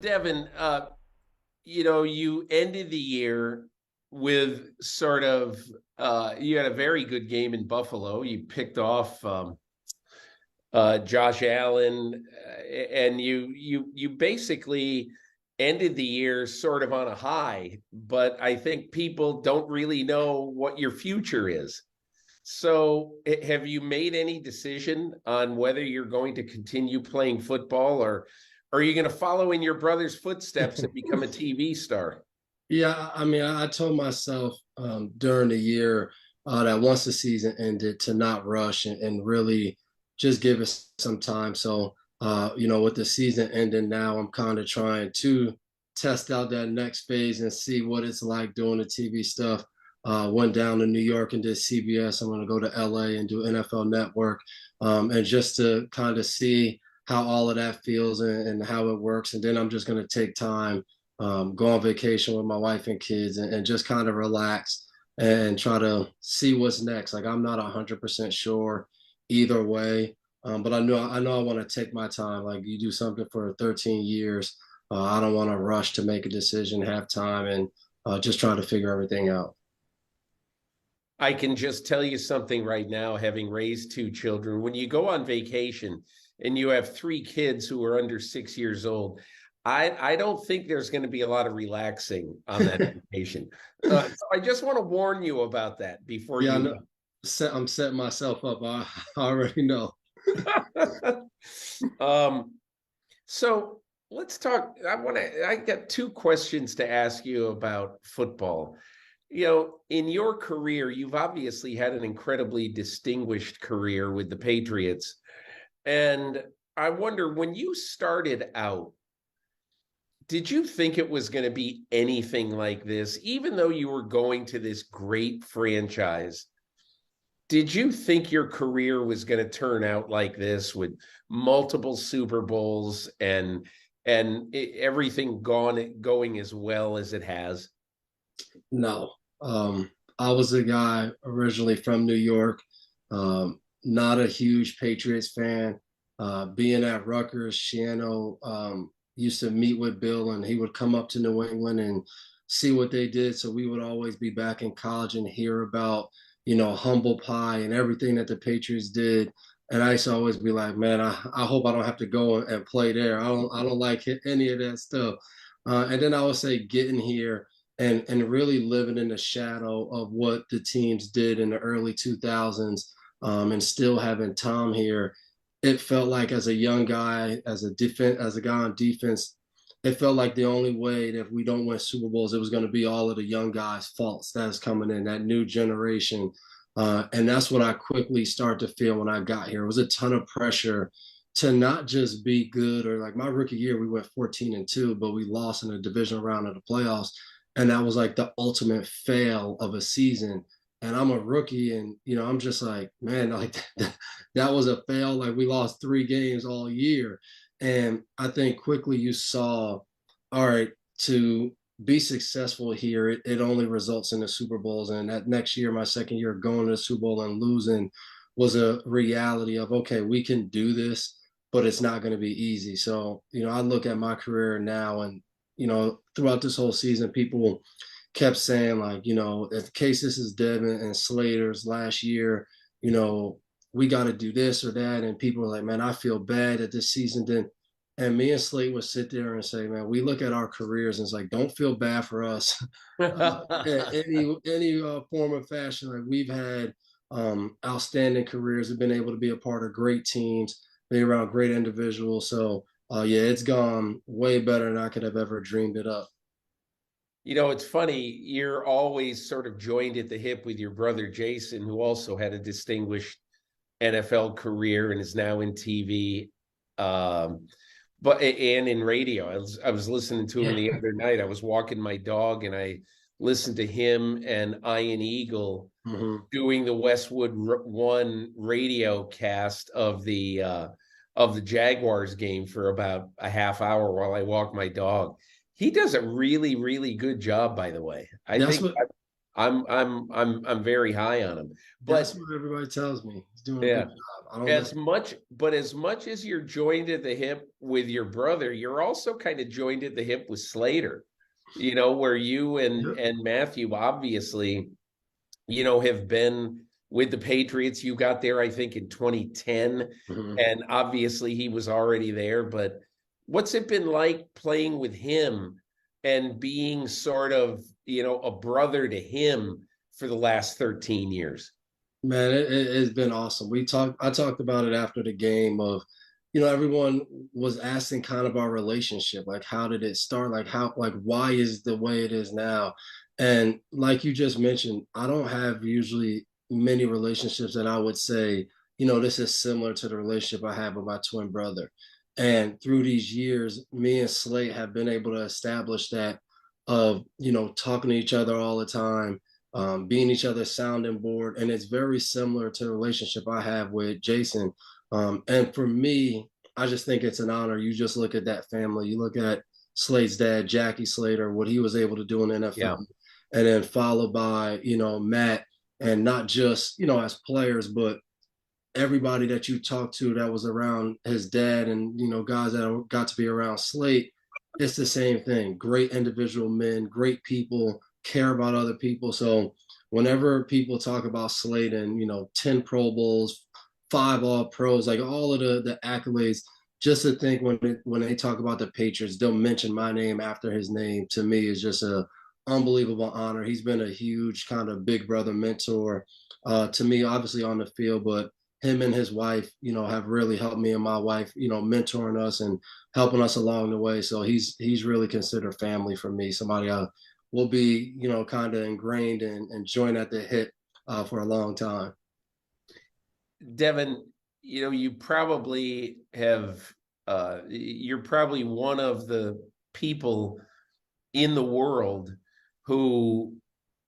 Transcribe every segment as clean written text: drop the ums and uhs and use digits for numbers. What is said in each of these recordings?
Devin, you ended the year with sort of you had a very good game in Buffalo. You picked off Josh Allen, and you basically ended the year sort of on a high. But I think people don't really know what your future is. So, have you made any decision on whether you're going to continue playing football, or are you going to follow in your brother's footsteps and become a TV star? Yeah, I mean, I told myself during the year that once the season ended to not rush and really just give us some time. So, with the season ending now, I'm kind of trying to test out that next phase and see what it's like doing the TV stuff. Went down to New York and did CBS. I'm going to go to LA and do NFL Network, and just to kind of see how all of that feels and how it works. And then I'm just going to take time, go on vacation with my wife and kids, and just kind of relax and try to see what's next. Like I'm not 100% sure either way, but I know I want to take my time. Like you do something for 13 years, I don't want to rush to make a decision, have time, and just try to figure everything out. I can just tell you something right now, having raised two children. When you go on vacation and you have three kids who are under 6 years old, I don't think there's going to be a lot of relaxing on that vacation. So I just want to warn you about that before Yeah, I you know. I'm setting myself up. I already know. um, so let's talk. I got two questions to ask you about football. In your career, you've obviously had an incredibly distinguished career with the Patriots. And I wonder, when you started out, did you think it was going to be anything like this? Even though you were going to this great franchise, did you think your career was going to turn out like this with multiple Super Bowls and everything going as well as it has? No. I was a guy originally from New York, not a huge Patriots fan. Being at Rutgers, Shiano used to meet with Bill, and he would come up to New England and see what they did. So we would always be back in college and hear about, humble pie and everything that the Patriots did. And I used to always be like, man, I hope I don't have to go and play there. I don't like any of that stuff. And then I would say getting here and really living in the shadow of what the teams did in the early 2000s, and still having Tom here, it felt like as a young guy, as a guy on defense, it felt like the only way that if we don't win Super Bowls, it was going to be all of the young guys' faults that's coming in, that new generation. And that's what I quickly started to feel when I got here. It was a ton of pressure to not just be good, or like my rookie year, we went 14-2, but we lost in the divisional round of the playoffs. And that was like the ultimate fail of a season. And I'm a rookie, and I'm just like, man, like that was a fail. Like we lost 3 games all year. And I think quickly you saw, all right, to be successful here, it only results in the Super Bowls. And that next year, my second year going to the Super Bowl and losing, was a reality of, okay, we can do this, but it's not going to be easy. So, I look at my career now, and, throughout this whole season, people kept saying, like, in case this is Devin and Slater's last year, we got to do this or that. And people are like, man, I feel bad that this season didn't. And me and Slate would sit there and say, man, we look at our careers and it's like, don't feel bad for us. Any form of fashion. Like we've had outstanding careers, have been able to be a part of great teams, be around great individuals. So yeah, it's gone way better than I could have ever dreamed it up. It's funny, you're always sort of joined at the hip with your brother Jason, who also had a distinguished NFL career and is now in TV, but and in radio. I was listening to him Yeah. the other night. I was walking my dog and I listened to him and Ian Eagle Mm-hmm. doing the Westwood One radio cast of the Jaguars game for about a half hour while I walk my dog. He does a really, really good job, by the way. I That's think what I'm very high on him. that's But what everybody tells me. He's doing a good yeah, job. I don't know. As much as you're joined at the hip with your brother, you're also kind of joined at the hip with Slater, where you Yeah. and Matthew obviously, have been with the Patriots. You got there, I think, in 2010, Mhm. and obviously he was already there. But what's it been like playing with him and being sort of, a brother to him for the last 13 years? Man, it's been awesome. I talked about it after the game of, everyone was asking kind of our relationship, like how did it start? Like why is the way it is now? And like you just mentioned, I don't have usually many relationships that I would say, this is similar to the relationship I have with my twin brother. And through these years, me and Slate have been able to establish that of, talking to each other all the time, being each other's sounding board. And it's very similar to the relationship I have with Jason. And for me, I just think it's an honor. You just look at that family. You look at Slade's dad, Jackie Slater, what he was able to do in the NFL, Yeah. and then followed by, Matt, and not just, as players, but everybody that you talked to that was around his dad and, guys that got to be around Slate. It's the same thing. Great individual men, great people, care about other people. So whenever people talk about Slade and 10 Pro Bowls, 5 All Pros, like all of the accolades, just to think when they talk about the Patriots, they'll mention my name after his name. To me, is just a unbelievable honor. He's been a huge kind of big brother mentor to me, obviously on the field, but him and his wife, have really helped me and my wife, mentoring us and helping us along the way. So he's really considered family for me. Somebody I will be, kind of ingrained and joined at the hip for a long time. Devin, you probably you're probably one of the people in the world who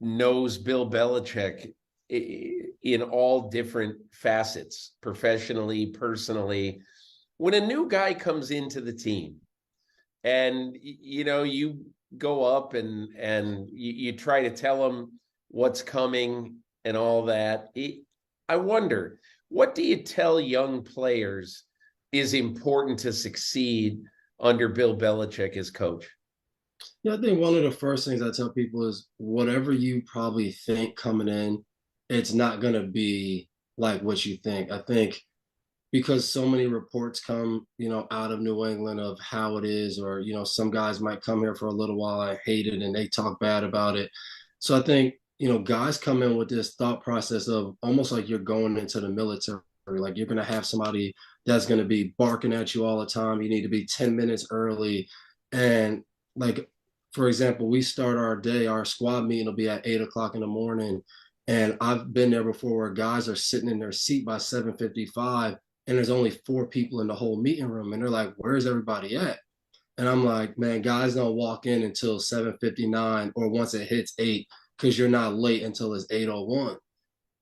knows Bill Belichick in all different facets, professionally, personally. When a new guy comes into the team and, you go up and you try to tell him what's coming and all that, I wonder, what do you tell young players is important to succeed under Bill Belichick as coach? Yeah, I think one of the first things I tell people is whatever you probably think coming in, it's not going to be like what you think. I think because so many reports come, out of New England of how it is, or, some guys might come here for a little while and hate it and they talk bad about it. So I think, guys come in with this thought process of almost like you're going into the military, like you're going to have somebody that's going to be barking at you all the time. You need to be 10 minutes early. And like, for example, we start our squad meeting will be at 8 o'clock in the morning. And I've been there before where guys are sitting in their seat by 7:55 and there's only 4 people in the whole meeting room. And they're like, where's everybody at? And I'm like, man, guys don't walk in until 7:59 or once it hits 8 because you're not late until it's 8:01.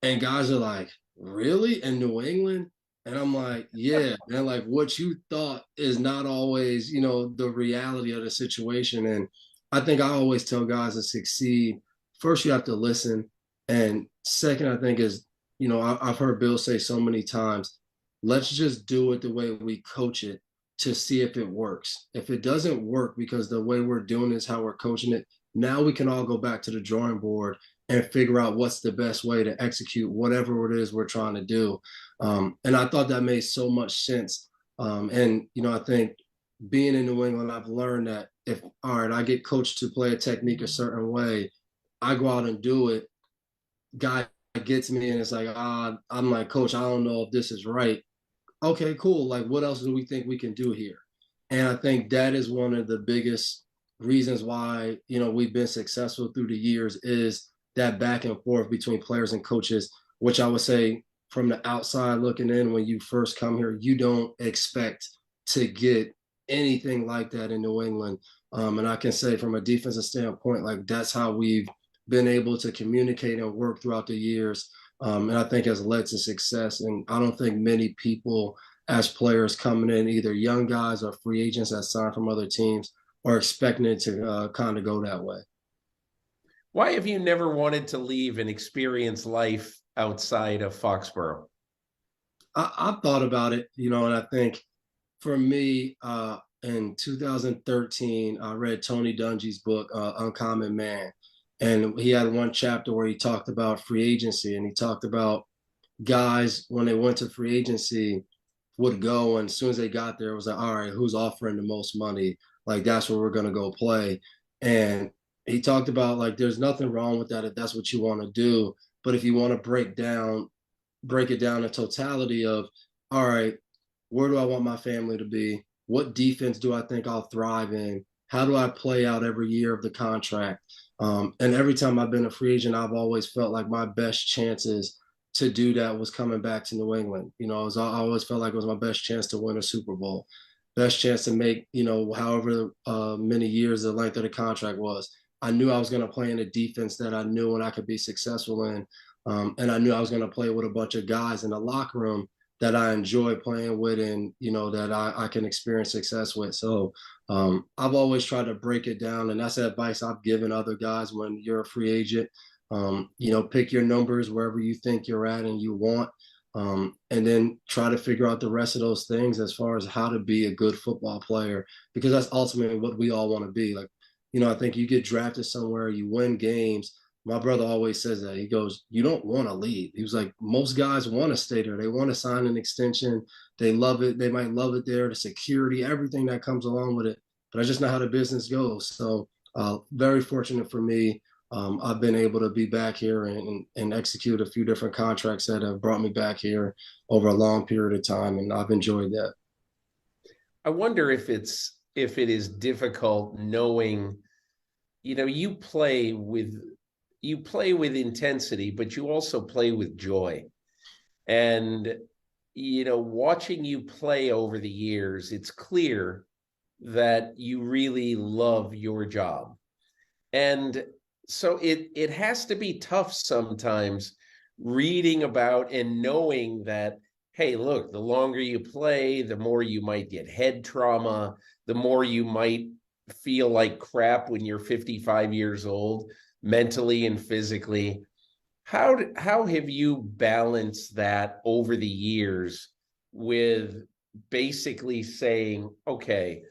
And guys are like, really? In New England? And I'm like, yeah. And like what you thought is not always, the reality of the situation. And I think I always tell guys to succeed. First, you have to listen. And second, I think is, I've heard Bill say so many times, let's just do it the way we coach it to see if it works. If it doesn't work because the way we're doing is how we're coaching it, now we can all go back to the drawing board and figure out what's the best way to execute whatever it is we're trying to do. And I thought that made so much sense. And, I think being in New England, I've learned that if, all right, I get coached to play a technique a certain way, I go out and do it. Guy gets me and it's like, I'm like, coach, I don't know if this is right. Okay, cool. Like, what else do we think we can do here? And I think that is one of the biggest reasons why, we've been successful through the years is that back and forth between players and coaches, which I would say from the outside looking in, when you first come here, you don't expect to get anything like that in New England. And I can say from a defensive standpoint, like that's how we've been able to communicate and work throughout the years. And I think has led to success. And I don't think many people as players coming in, either young guys or free agents that sign from other teams, are expecting it to kind of go that way. Why have you never wanted to leave and experience life outside of Foxborough? I've thought about it, and I think for me, in 2013, I read Tony Dungy's book, Uncommon Man. And he had one chapter where he talked about free agency, and he talked about guys when they went to free agency would go, and as soon as they got there, it was like, all right, who's offering the most money? Like that's where we're gonna go play. And he talked about like there's nothing wrong with that if that's what you want to do. But if you want to break it down in totality of, all right, where do I want my family to be? What defense do I think I'll thrive in? How do I play out every year of the contract? And every time I've been a free agent, I've always felt like my best chances to do that was coming back to New England. I always felt like it was my best chance to win a Super Bowl, best chance to make, however many years the length of the contract was. I knew I was going to play in a defense that I knew and I could be successful in. And I knew I was going to play with a bunch of guys in the locker room that I enjoy playing with and, that I can experience success with. So I've always tried to break it down. And that's the advice I've given other guys when you're a free agent. Pick your numbers wherever you think you're at and you want. And then try to figure out the rest of those things as far as how to be a good football player, because that's ultimately what we all want to be. Like, I think you get drafted somewhere, you win games. My brother always says that. He goes, you don't want to leave. He was like, most guys want to stay there. They want to sign an extension. They love it. They might love it there, the security, everything that comes along with it. But I just know how the business goes. So very fortunate for me. I've been able to be back here and execute a few different contracts that have brought me back here over a long period of time. And I've enjoyed that. I wonder if it is difficult knowing, you play with intensity, but you also play with joy. And watching you play over the years, it's clear that you really love your job. And so it has to be tough sometimes reading about and knowing that, hey, look, the longer you play, the more you might get head trauma, the more you might feel like crap when you're 55 years old, mentally and physically. How have you balanced that over the years with basically saying, okay,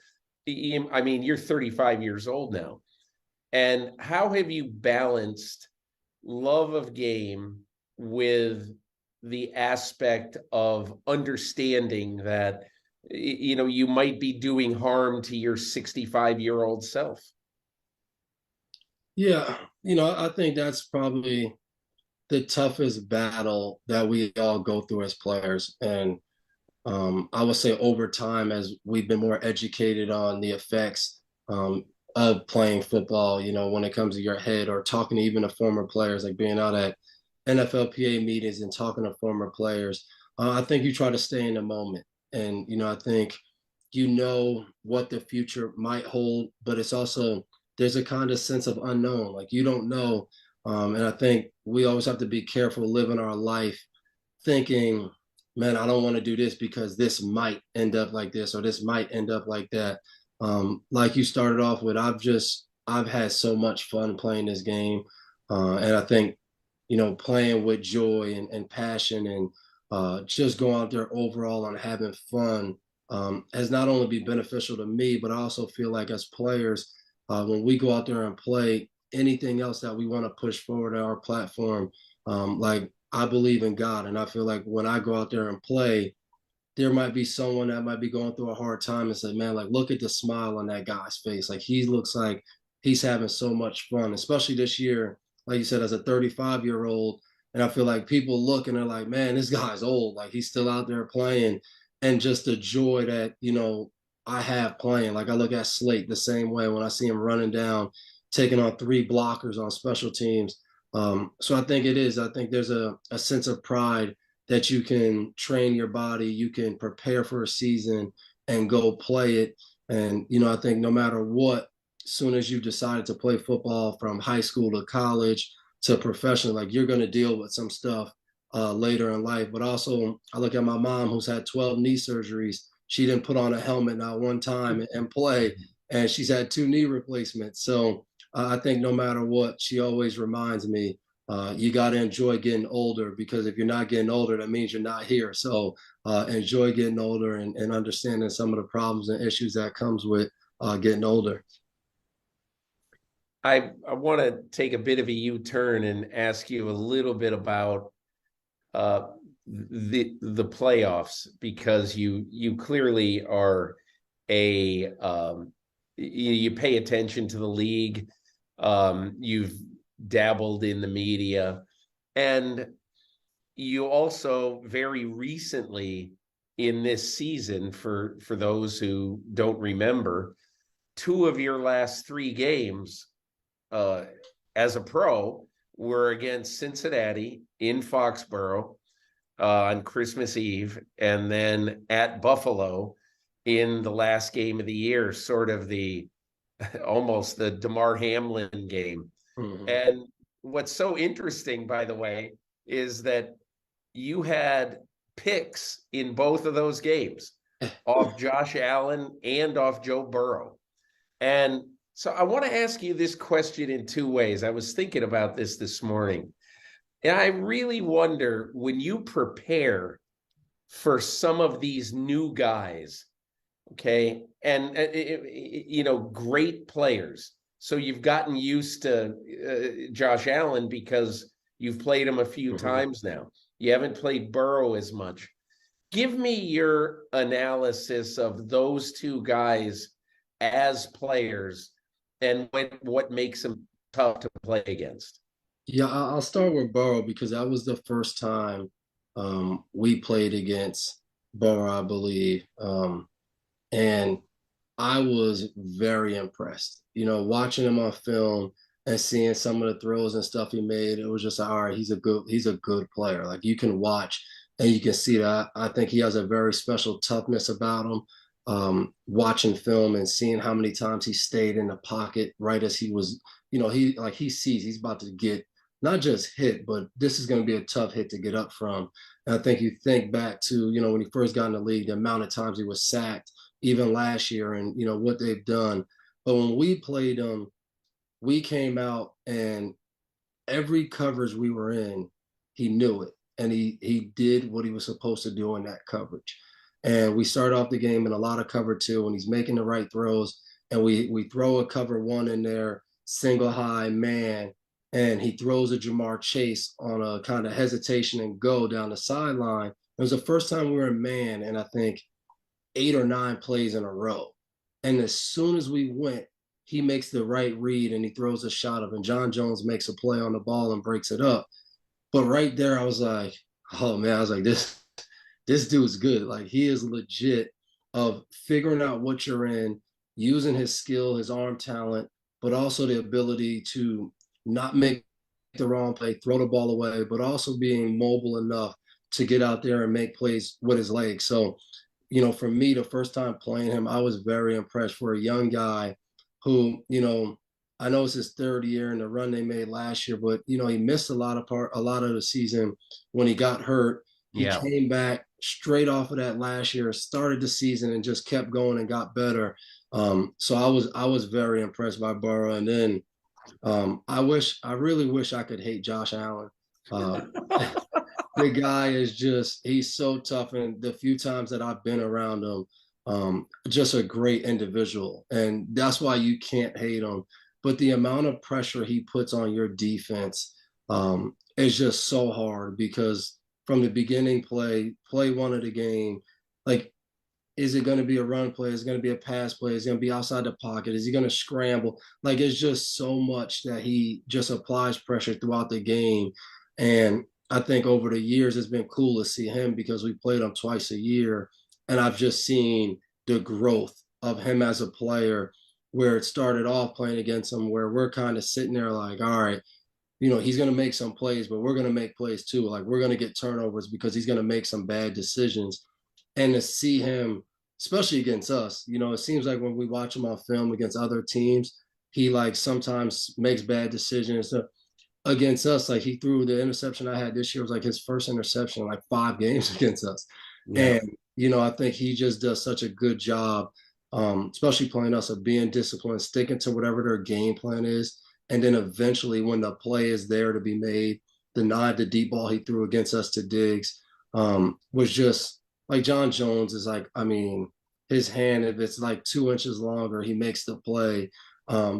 I mean, you're 35 years old now. And how have you balanced love of game with the aspect of understanding that, you might be doing harm to your 65-year-old self? Yeah, I think that's probably the toughest battle that we all go through as players. And I would say over time, as we've been more educated on the effects of playing football, when it comes to your head, or talking to even to former players, like being out at NFLPA meetings and talking to former players, I think you try to stay in the moment. And, I think what the future might hold, but it's also, there's a kind of sense of unknown. Like you don't know. And I think we always have to be careful living our life thinking, man, I don't want to do this because this might end up like this, or this might end up like that. Like you started off with, I've had so much fun playing this game. And I think, playing with joy and passion and just going out there overall and having fun has not only been beneficial to me, but I also feel like as players, when we go out there and play anything else that we want to push forward to our platform, like I believe in God. And I feel like when I go out there and play, there might be someone that might be going through a hard time and say, man, like, look at the smile on that guy's face. Like he looks like he's having so much fun, especially this year, like you said, as a 35-year-old. And I feel like people look and they're like, man, this guy's old. Like he's still out there playing. And just the joy that, I have playing. Like I look at Slate the same way when I see him running down, taking on 3 blockers on special teams. So I think there's a sense of pride that you can train your body, you can prepare for a season and go play it. And, I think no matter what, as soon as you've decided to play football from high school to college to professional, like you're going to deal with some stuff later in life. But also, I look at my mom who's had 12 knee surgeries. She didn't put on a helmet not one time and play, and she's had 2 knee replacements. So I think no matter what, she always reminds me you got to enjoy getting older, because if you're not getting older, that means you're not here. So enjoy getting older and understanding some of the problems and issues that comes with getting older. I want to take a bit of a U-turn and ask you a little bit about uh, the playoffs, because you clearly are a you pay attention to the league. You've dabbled in the media, and you also very recently in this season, for those who don't remember, two of your last three games uh, as a pro were against Cincinnati in Foxborough on Christmas Eve, and then at Buffalo in the last game of the year, sort of the almost the DeMar Hamlin game. Mm-hmm. And what's so interesting, by the way, is that you had picks in both of those games off Josh Allen and off Joe Burrow. And so I want to ask you this question in two ways. I was thinking about this morning. And I really wonder, when you prepare for some of these new guys, okay, and great players. So you've gotten used to Josh Allen because you've played him a few Mm-hmm. times now. You haven't played Burrow as much. Give me your analysis of those two guys as players and what makes them tough to play against. Yeah, I'll start with Burrow because that was the first time we played against Burrow, I believe. And I was very impressed. Watching him on film and seeing some of the throws and stuff he made, it was just like, all right, he's a good player. Like, you can watch and you can see that. I think he has a very special toughness about him. Watching film and seeing how many times he stayed in the pocket right as he was, he sees he's about to get not just hit, but this is going to be a tough hit to get up from. And I think you think back to, when he first got in the league, the amount of times he was sacked, even last year, and what they've done. But when we played them, we came out and every coverage we were in, he knew it, and he did what he was supposed to do in that coverage. And we start off the game in a lot of cover two, and he's making the right throws. And we throw a cover one in there, single high man, and he throws a Jamar Chase on a kind of hesitation and go down the sideline. It was the first time we were in man, and I think 8 or 9 plays in a row. And as soon as we went, he makes the right read and he throws a shot up, and John Jones makes a play on the ball and breaks it up. But right there, I was like, oh man, I was like, this dude's good. Like, he is legit of figuring out what you're in, using his skill, his arm talent, but also the ability to not make the wrong play, throw the ball away, but also being mobile enough to get out there and make plays with his legs. So, for me, the first time playing him, I was very impressed for a young guy who, I know it's his third year in the run they made last year, but he missed a lot of the season when he got hurt. He came back straight off of that last year, started the season and just kept going and got better. So I was very impressed by Burrow. And then I really wish I could hate Josh Allen. The guy is he's so tough. And the few times that I've been around him, just a great individual. And that's why you can't hate him. But the amount of pressure he puts on your defense is just so hard, because from the beginning play one of the game, like, is it going to be a run play? Is it going to be a pass play? Is it going to be outside the pocket? Is he going to scramble? Like, it's just so much that he just applies pressure throughout the game. And I think over the years, it's been cool to see him because we played him twice a year. And I've just seen the growth of him as a player, where it started off playing against him, where we're kind of sitting there like, all right, he's going to make some plays, but we're going to make plays too. Like, we're going to get turnovers because he's going to make some bad decisions. And to see him, especially against us, it seems like when we watch him on film against other teams, he like sometimes makes bad decisions. So against us, like, he threw the interception I had this year, was like his first interception in like 5 games against us. Yeah. And, I think he just does such a good job, especially playing us, of being disciplined, sticking to whatever their game plan is, And then eventually when the play is there to be made, the deep ball he threw against us to Diggs was just like John Jones is like, I mean, his hand, if it's like 2 inches longer, he makes the play.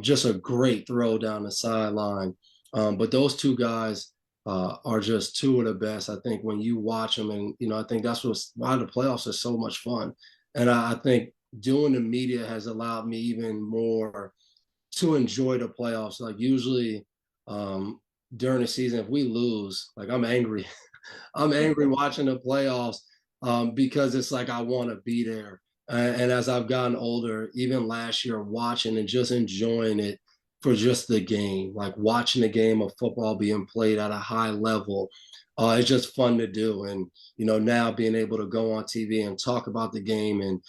Just a great throw down the sideline. But those two guys are just two of the best. I think when you watch them, and I think that's why the playoffs are so much fun. And I think doing the media has allowed me even more to enjoy the playoffs. Like usually during the season, if we lose, like I'm angry. I'm angry watching the playoffs because it's like I want to be there. And as I've gotten older, even last year, watching and just enjoying it for just the game, like watching the game of football being played at a high level, it's just fun to do. And now being able to go on TV and talk about the game and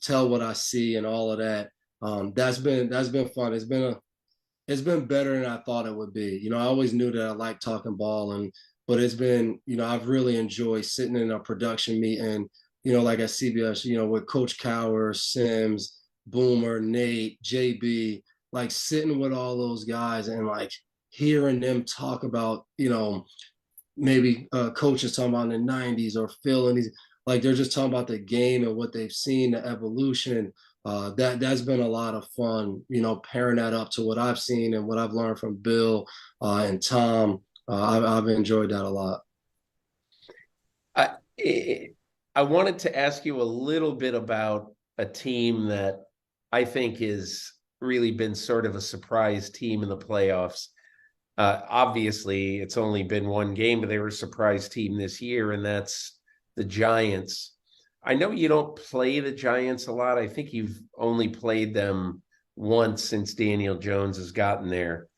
tell what I see and all of that, that's been fun. It's been better than I thought it would be. I always knew that I liked talking ball, but it's been, I've really enjoyed sitting in a production meeting, like at CBS, with Coach Cowher, Sims, Boomer, Nate, JB, like sitting with all those guys and like hearing them talk about, maybe coaches talking about in the 90s or Phil and these, like they're just talking about the game and what they've seen, the evolution. That's been a lot of fun, pairing that up to what I've seen and what I've learned from Bill and Tom. I've enjoyed that a lot. I I wanted to ask you a little bit about a team that I think has really been sort of a surprise team in the playoffs. Obviously, it's only been one game, but they were a surprise team this year, and that's the Giants. I know you don't play the Giants a lot. I think you've only played them once since Daniel Jones has gotten there.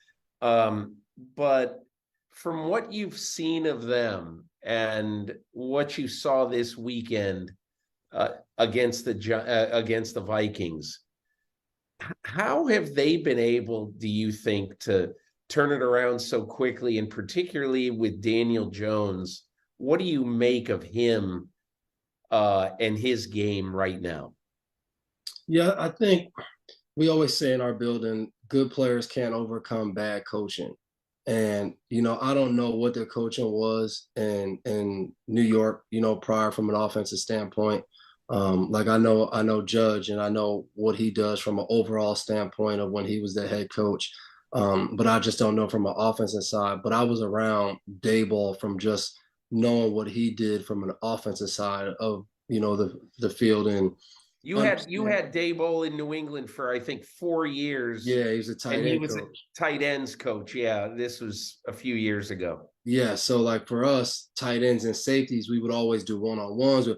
But from what you've seen of them and what you saw this weekend against the Vikings, how have they been able, do you think, to turn it around so quickly, and particularly with Daniel Jones? What do you make of him and his game right now? Yeah, I think we always say in our building, good players can't overcome bad coaching. And, I don't know what their coaching was in New York, prior from an offensive standpoint. Like I know Judge and I know what he does from an overall standpoint of when he was the head coach. But I just don't know from an offensive side. But I was around Dayball from just knowing what he did from an offensive side of, the field and You had Daboll in New England for I think 4 years, yeah, he was a and tight he end was a coach. tight ends coach. Yeah, this was a few years ago. Yeah, so like for us, tight ends and safeties, we would always do one-on-ones.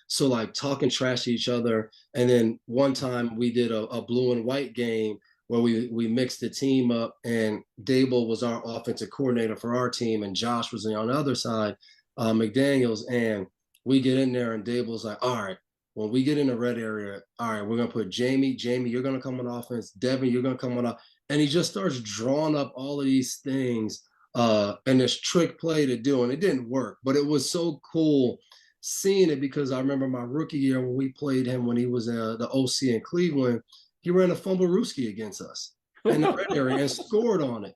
So like talking trash to each other. And then one time we did a blue and white game where we mixed the team up and Dable was our offensive coordinator for our team and Josh was on the other side, McDaniels. And we get in there and Dable's like, all right, when we get in the red area, all right, we're gonna put Jamie, you're gonna come on offense, Devin, you're gonna come on up. And he just starts drawing up all of these things and this trick play to do. And it didn't work, but it was so cool seeing it because I remember my rookie year when we played him when he was the OC in Cleveland, he ran a fumble rooski against us in the red area and scored on it.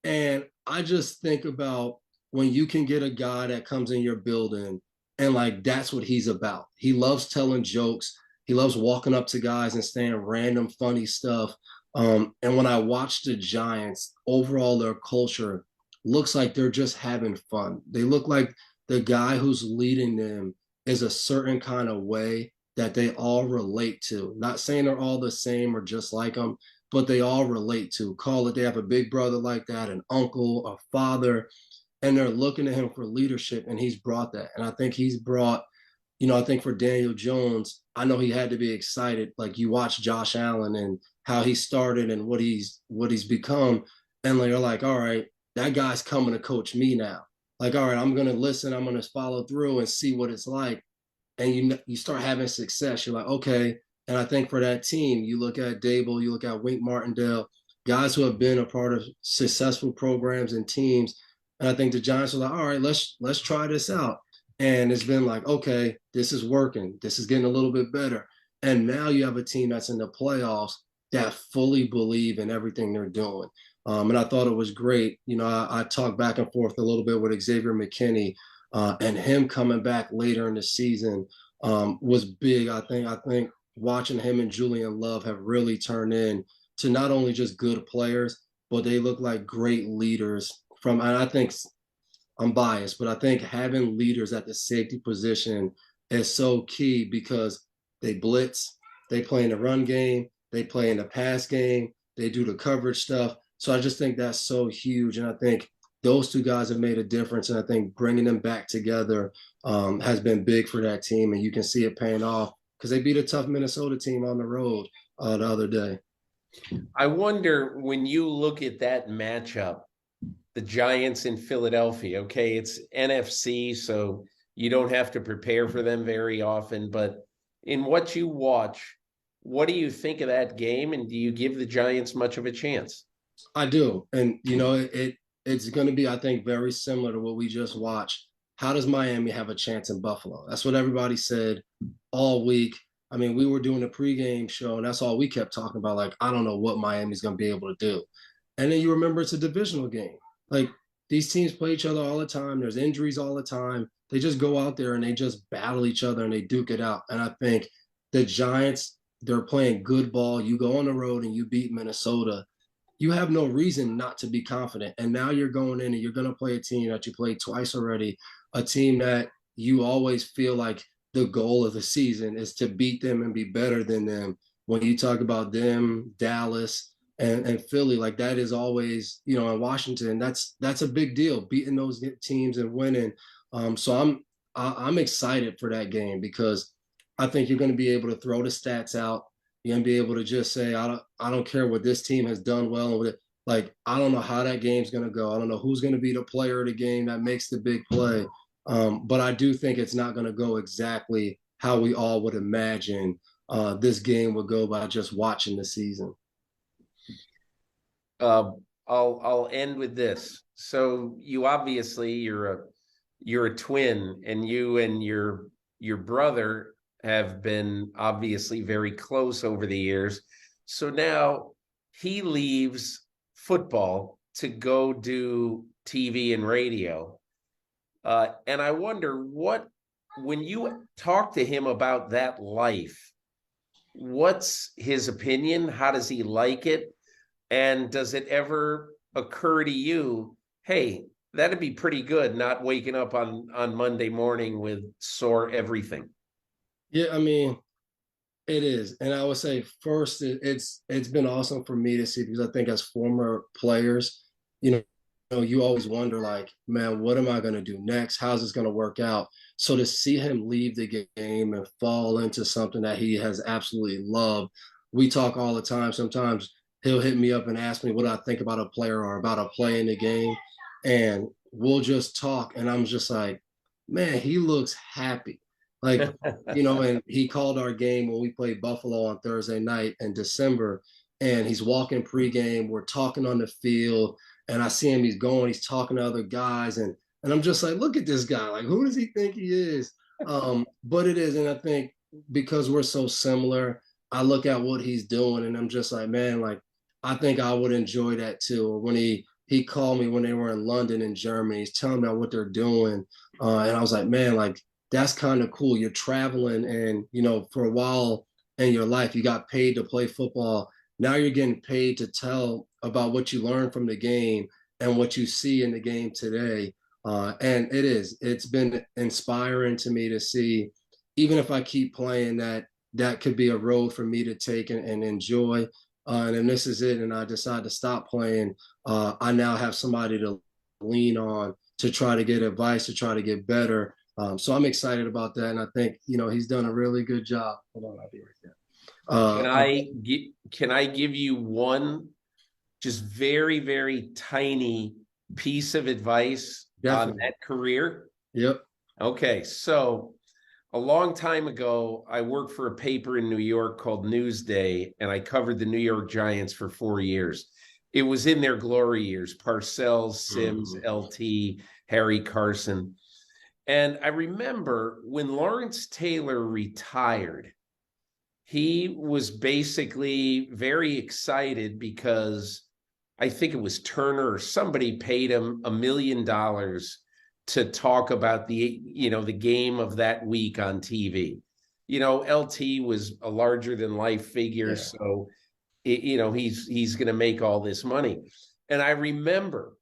And I just think about when you can get a guy that comes in your building and like that's what he's about. He loves telling jokes. He loves walking up to guys and saying random funny stuff. And when I watch the Giants, overall their culture looks like they're just having fun. They look like the guy who's leading them is a certain kind of way that they all relate to. Not saying they're all the same or just like them, but they all relate to. Call it, they have a big brother like that, an uncle, a father, and they're looking at him for leadership, and he's brought that. And I think he's brought, I think for Daniel Jones, I know he had to be excited. Like you watch Josh Allen and how he started and what he's become, and they're like, all right, that guy's coming to coach me now. Like, all right, I'm gonna listen, I'm gonna follow through and see what it's like. And you start having success. You're like, okay. And I think for that team, you look at Dable, you look at Wink Martindale, guys who have been a part of successful programs and teams. And I think the Giants are like, all right, let's try this out. And it's been like, okay, this is working. This is getting a little bit better. And now you have a team that's in the playoffs that fully believe in everything they're doing. And I thought it was great. I talked back and forth a little bit with Xavier McKinney, and him coming back later in the season was big. I think watching him and Julian Love have really turned in to not only just good players, but they look like great leaders. And I think I'm biased, but I think having leaders at the safety position is so key because they blitz, they play in the run game, they play in the pass game, they do the coverage stuff. So I just think that's so huge. And I think those two guys have made a difference. And I think bringing them back together has been big for that team. And you can see it paying off because they beat a tough Minnesota team on the road the other day. I wonder when you look at that matchup, the Giants in Philadelphia. Okay, it's NFC, so you don't have to prepare for them very often. But in what you watch, what do you think of that game? And do you give the Giants much of a chance? I do. And it's going to be, I think, very similar to what we just watched. How does Miami have a chance in Buffalo? That's what everybody said all week. I mean, we were doing a pregame show, and that's all we kept talking about. Like, I don't know what Miami's going to be able to do. And then you remember it's a divisional game. Like, these teams play each other all the time. There's injuries all the time. They just go out there and they just battle each other and they duke it out. And I think the Giants, they're playing good ball. You go on the road and you beat Minnesota. You have no reason not to be confident. And now you're going in and you're going to play a team that you played twice already, a team that you always feel like the goal of the season is to beat them and be better than them. When you talk about them, Dallas, and Philly, like that is always, in Washington, that's a big deal, beating those teams and winning. So I'm excited for that game because I think you're going to be able to throw the stats out. You're going to be able to just say, I don't care what this team has done well. And with it, like, I don't know how that game's going to go. I don't know who's going to be the player of the game that makes the big play. But I do think it's not going to go exactly how we all would imagine this game would go by just watching the season. I'll end with this. So you obviously you're a twin, and you and your brother have been obviously very close over the years. So now he leaves football to go do TV and radio. And I wonder when you talk to him about that life, what's his opinion? How does he like it? And does it ever occur to you, hey, that'd be pretty good, not waking up on Monday morning with sore everything? Yeah, I mean, it is. And I would say first, it's been awesome for me to see because I think as former players, you always wonder like, man, what am I going to do next? How's this going to work out? So to see him leave the game and fall into something that he has absolutely loved, we talk all the time. Sometimes he'll hit me up and ask me what I think about a player or about a play in the game. And we'll just talk. And I'm just like, man, he looks happy. Like, and he called our game when we played Buffalo on Thursday night in December. And he's walking pregame. We're talking on the field. And I see him, he's talking to other guys. And I'm just like, look at this guy. Like, who does he think he is? But it is. And I think because we're so similar, I look at what he's doing and I'm just like, man, like, I think I would enjoy that too. Or when he called me when they were in London and Germany, he's telling me what they're doing. And I was like, man, like, that's kind of cool. You're traveling and, for a while in your life, you got paid to play football. Now you're getting paid to tell about what you learned from the game and what you see in the game today. And it's been inspiring to me to see, even if I keep playing, that could be a road for me to take and enjoy. And if this is it and I decide to stop playing, I now have somebody to lean on to try to get advice, to try to get better. So I'm excited about that. And I think, he's done a really good job. Hold on, I'll be right there. Can I give you one just very, very tiny piece of advice Definitely. on that career? Yep. Okay. So a long time ago, I worked for a paper in New York called Newsday, and I covered the New York Giants for 4 years. It was in their glory years, Parcells, Sims, LT, Harry Carson. And I remember when Lawrence Taylor retired, he was basically very excited because I think it was Turner or somebody paid him $1 million to talk about the game of that week on TV. LT was a larger than life figure, so he's going to make all this money. And I remember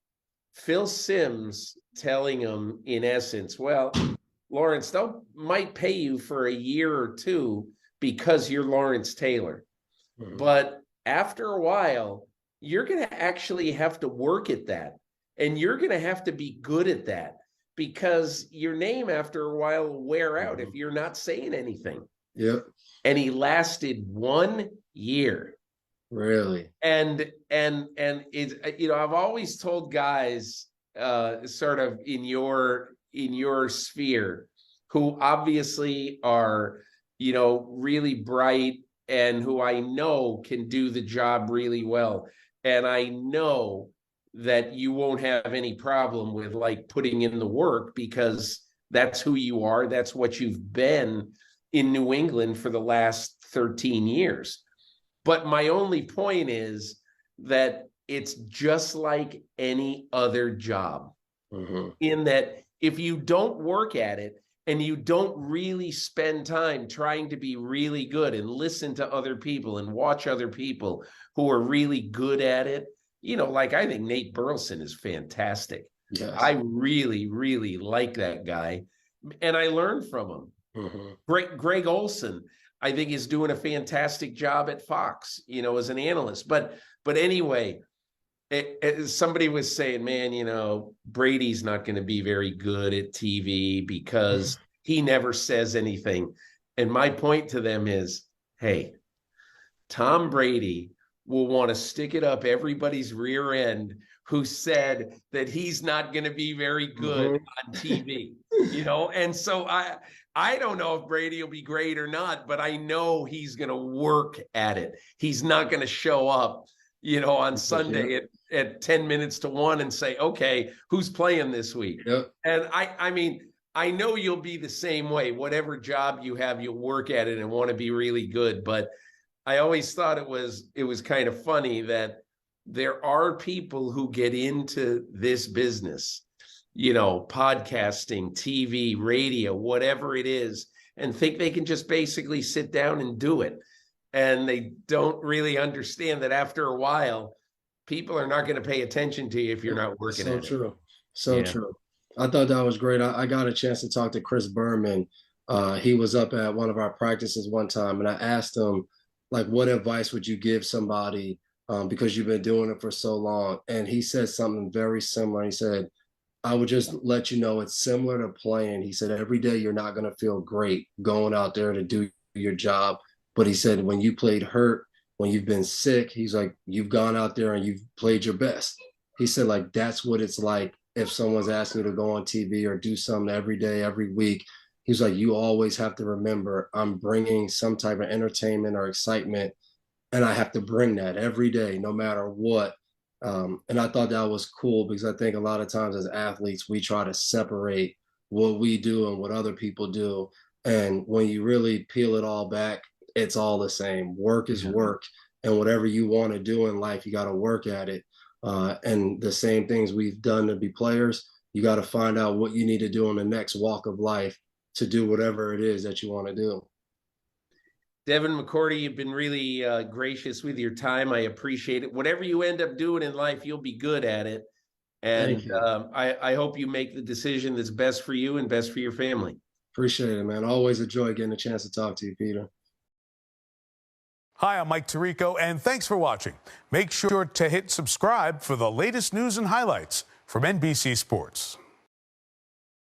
Phil Simms telling him, in essence, well, Lawrence, they might pay you for a year or two because you're Lawrence Taylor. Mm-hmm. But after a while, you're going to actually have to work at that. And you're going to have to be good at that, because your name after a while will wear out if you're not saying anything. Yep. And he lasted 1 year. Really? And it's, I've always told guys sort of in your sphere who obviously are, really bright and who I know can do the job really well. And I know that you won't have any problem with like putting in the work, because that's who you are. That's what you've been in New England for the last 13 years. But my only point is that it's just like any other job, in that if you don't work at it and you don't really spend time trying to be really good and listen to other people and watch other people who are really good at it, like I think Nate Burleson is fantastic. Yes. I really, really like that guy. And I learned from him. Greg Olson, I think, is doing a fantastic job at Fox, as an analyst. But anyway, somebody was saying, man, Brady's not going to be very good at TV because he never says anything. And my point to them is, hey, Tom Brady will want to stick it up everybody's rear end who said that he's not going to be very good on TV, And so I don't know if Brady will be great or not, but I know he's going to work at it. He's not going to show up, on Sunday at 10 minutes to 1 and say, okay, who's playing this week? Yep. And I mean, I know you'll be the same way. Whatever job you have, you'll work at it and want to be really good. But I always thought it was kind of funny that there are people who get into this business, podcasting, TV, radio, whatever it is, and think they can just basically sit down and do it. And they don't really understand that after a while, people are not going to pay attention to you if you're not working at it. So true. So true. I thought that was great. I got a chance to talk to Chris Berman. He was up at one of our practices one time, and I asked him, like, what advice would you give somebody because you've been doing it for so long? And he said something very similar. He said, I would just let you know it's similar to playing. He said, every day you're not going to feel great going out there to do your job. But he said, when you played hurt, when you've been sick, he's like, you've gone out there and you've played your best. He said, like, that's what it's like if someone's asking you to go on TV or do something every day, every week. He's like, you always have to remember, I'm bringing some type of entertainment or excitement, and I have to bring that every day, no matter what. And I thought that was cool, because I think a lot of times as athletes, we try to separate what we do and what other people do. And when you really peel it all back, it's all the same. Work is work. And whatever you want to do in life, you got to work at it. And the same things we've done to be players, you got to find out what you need to do in the next walk of life to do whatever it is that you want to do. Devin McCourty, you've been really gracious with your time. I appreciate it. Whatever you end up doing in life, you'll be good at it. And I hope you make the decision that's best for you and best for your family. Appreciate it, man. Always a joy getting a chance to talk to you, Peter. Hi, I'm Mike Tirico, and thanks for watching. Make sure to hit subscribe for the latest news and highlights from NBC Sports.